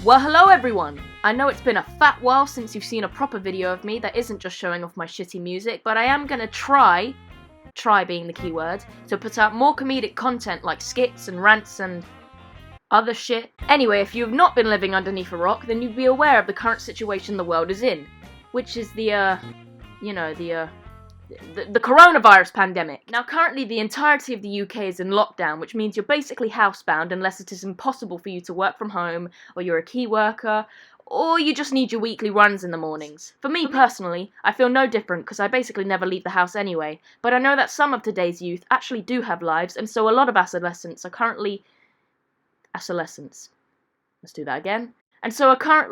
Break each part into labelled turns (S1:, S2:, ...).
S1: Well, hello everyone! I know it's been a fat while since you've seen a proper video of me that isn't just showing off my shitty music, but I am gonna try being the key word, to put out more comedic content like skits and rants and other shit. Anyway, if you've not been living underneath a rock, then you'd be aware of the current situation the world is in, which is the coronavirus pandemic. Now, currently the entirety of the UK is in lockdown, which means you're basically housebound unless it is impossible for you to work from home, or you're a key worker, or you just need your weekly runs in the mornings. For me personally, I feel no different because I basically never leave the house anyway, but I know that some of today's youth actually do have lives, and so a lot of adolescents are currently... Adolescents. Let's do that again. And so I can't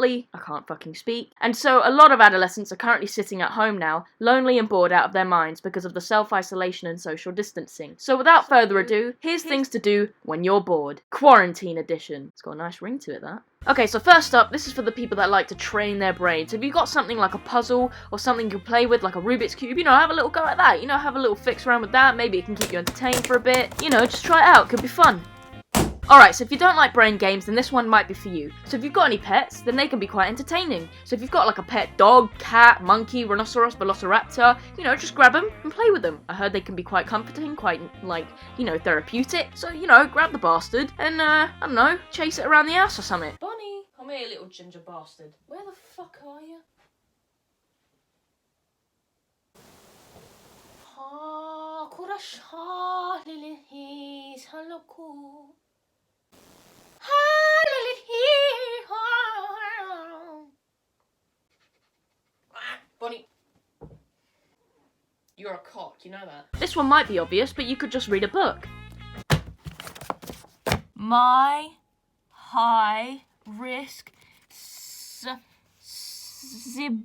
S1: fucking speak. And so a lot of adolescents are currently sitting at home now, lonely and bored out of their minds because of the self-isolation and social distancing. So without further ado, here's things to do when you're bored. Quarantine edition. It's got a nice ring to it, that. Okay, so first up, this is for the people that like to train their brains. If you've got something like a puzzle, or something you can play with, like a Rubik's Cube, have a little go at that. Have a little fix around with that. Maybe it can keep you entertained for a bit. Just try it out. Could be fun. Alright, so if you don't like brain games, then this one might be for you. So if you've got any pets, then they can be quite entertaining. So if you've got like a pet dog, cat, monkey, rhinoceros, velociraptor, just grab them and play with them. I heard they can be quite comforting, quite, therapeutic. So, grab the bastard and, I don't know, chase it around the house or something. Bonnie, come here, little ginger bastard. Where the fuck are you? Bonnie. You're a cock, you know that. This one might be obvious, but you could just read a book. My high risk Siberiae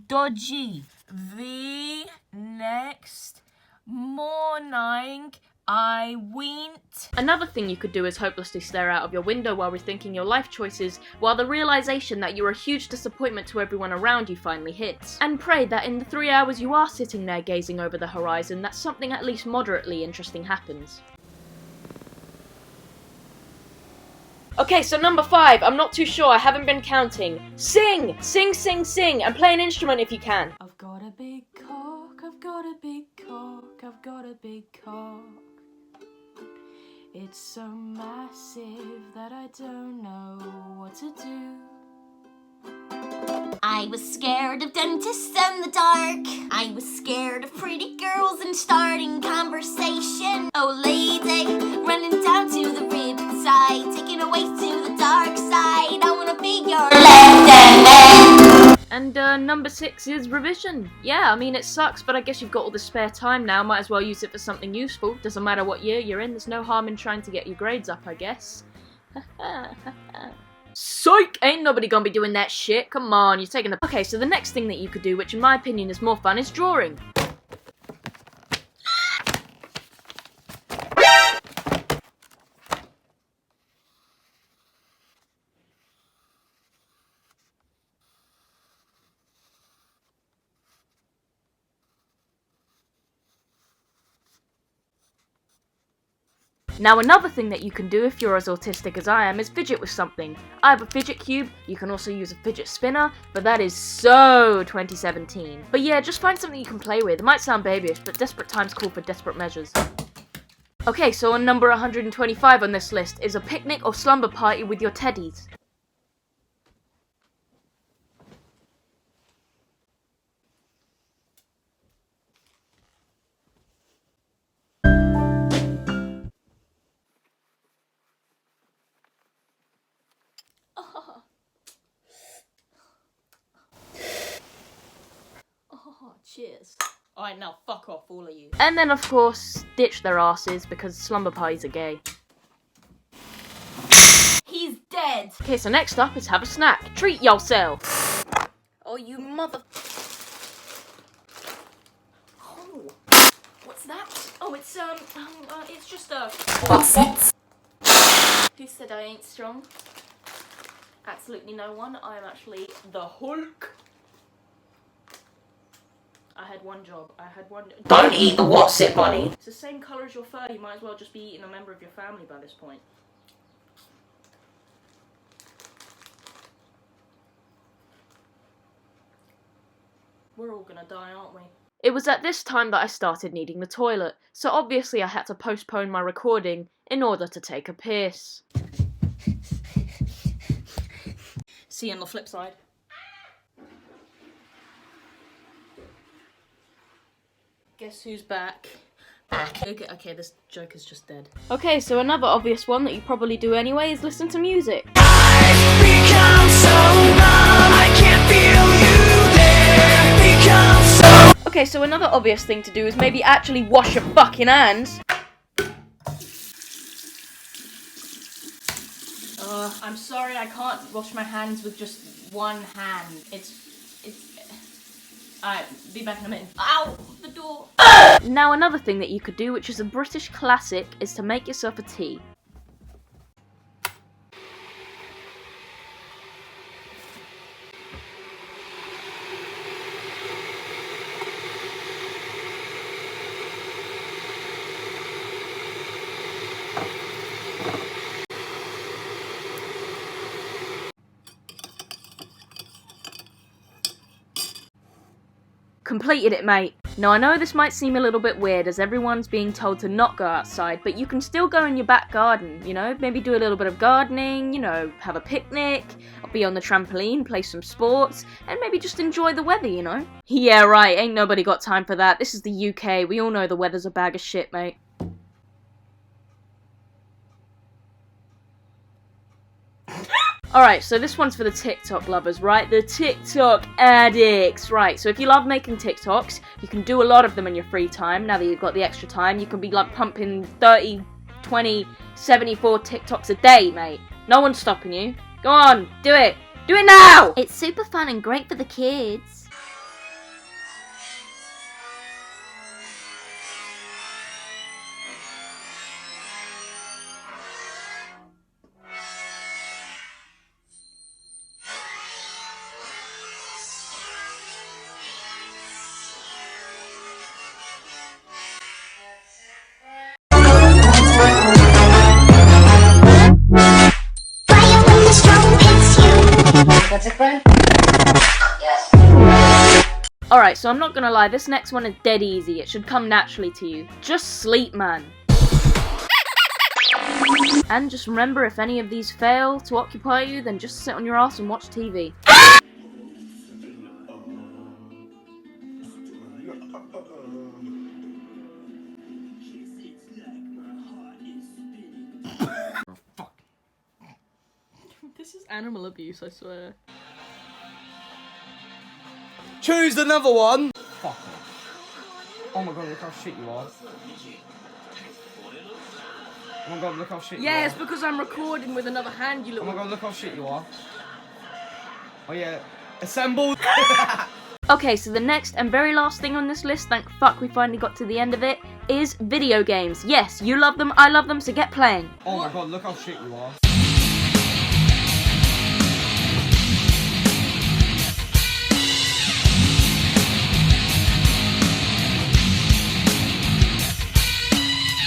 S1: dodgy. The next morning I went. Another thing you could do is hopelessly stare out of your window while rethinking your life choices, while the realization that you're a huge disappointment to everyone around you finally hits. And pray that in the 3 hours you are sitting there gazing over the horizon, that something at least moderately interesting happens. Okay, so number 5, I'm not too sure, I haven't been counting. Sing! Sing, sing, sing, and play an instrument if you can. I've got a big cock, I've got a big cock, I've got a big cock. It's so massive that I don't know what to do.
S2: I was scared of dentists and the dark. I was scared of pretty girls and starting conversation. Oh lady, running down to the rib side, taking away to the dark side. I wanna be your left man.
S1: And number 6 is revision. Yeah, I mean it sucks, but I guess you've got all the spare time now, might as well use it for something useful. Doesn't matter what year you're in, there's no harm in trying to get your grades up, I guess. Psych! Ain't nobody gonna be doing that shit, come on, you're taking the... Okay, so the next thing that you could do, which in my opinion is more fun, is drawing. Now another thing that you can do if you're as autistic as I am is fidget with something. I have a fidget cube, you can also use a fidget spinner, but that is so 2017. But yeah, just find something you can play with. It might sound babyish, but desperate times call for desperate measures. Okay, so on number 125 on this list is a picnic or slumber party with your teddies. Cheers. Alright, now fuck off, all of you. And then, of course, ditch their asses because slumber parties are gay.
S2: He's dead.
S1: Okay, so next up is have a snack. Treat yourself. Oh, you mother... Oh, what's that? Oh, it's just a...
S2: What's it?
S1: Who said I ain't strong? Absolutely no one. I am actually the Hulk. I had one job.
S2: Don't eat the what's it, Bonnie.
S1: It's the same colour as your fur. You might as well just be eating a member of your family by this point. We're all gonna die, aren't we? It was at this time that I started needing the toilet, so obviously I had to postpone my recording in order to take a piss. See you on the flip side. Guess who's back? Okay, this joke is just dead. Okay, so another obvious one that you probably do anyway is listen to music.
S3: I've become so numb, I can't feel you there. Become so...
S1: Okay, so another obvious thing to do is maybe actually wash your fucking hands. I'm sorry, I can't wash my hands with just one hand. Alright, be back in a minute. Ow! The door! Now another thing that you could do, which is a British classic, is to make yourself a tea. Completed it, mate. Now I know this might seem a little bit weird as everyone's being told to not go outside, but you can still go in your back garden, you know? Maybe do a little bit of gardening, you know, have a picnic, or be on the trampoline, play some sports, and maybe just enjoy the weather, you know? Yeah, right, ain't nobody got time for that. This is the UK, we all know the weather's a bag of shit, mate. Alright, so this one's for the TikTok lovers, right? The TikTok addicts, right? So if you love making TikToks, you can do a lot of them in your free time. Now that you've got the extra time, you can be like pumping 30, 20, 74 TikToks a day, mate. No one's stopping you. Go on, do it. Do it now!
S2: It's super fun and great for the kids.
S3: That's it, friend? Yes.
S1: Alright, so I'm not gonna lie, this next one is dead easy. It should come naturally to you. Just sleep, man. And just remember, if any of these fail to occupy you, then just sit on your ass and watch TV. This is animal abuse, I swear.
S4: Choose another one! Fuck it. Oh my god, look how shit you are. Oh my god, look how shit you are.
S1: Yeah, it's because I'm recording with another hand, you
S4: Oh
S1: little...
S4: my god, look how shit you are. Oh yeah. Assemble!
S1: Okay, so the next and very last thing on this list, thank fuck we finally got to the end of it, is video games. Yes, you love them, I love them, so get playing.
S4: Oh my god, look how shit you are.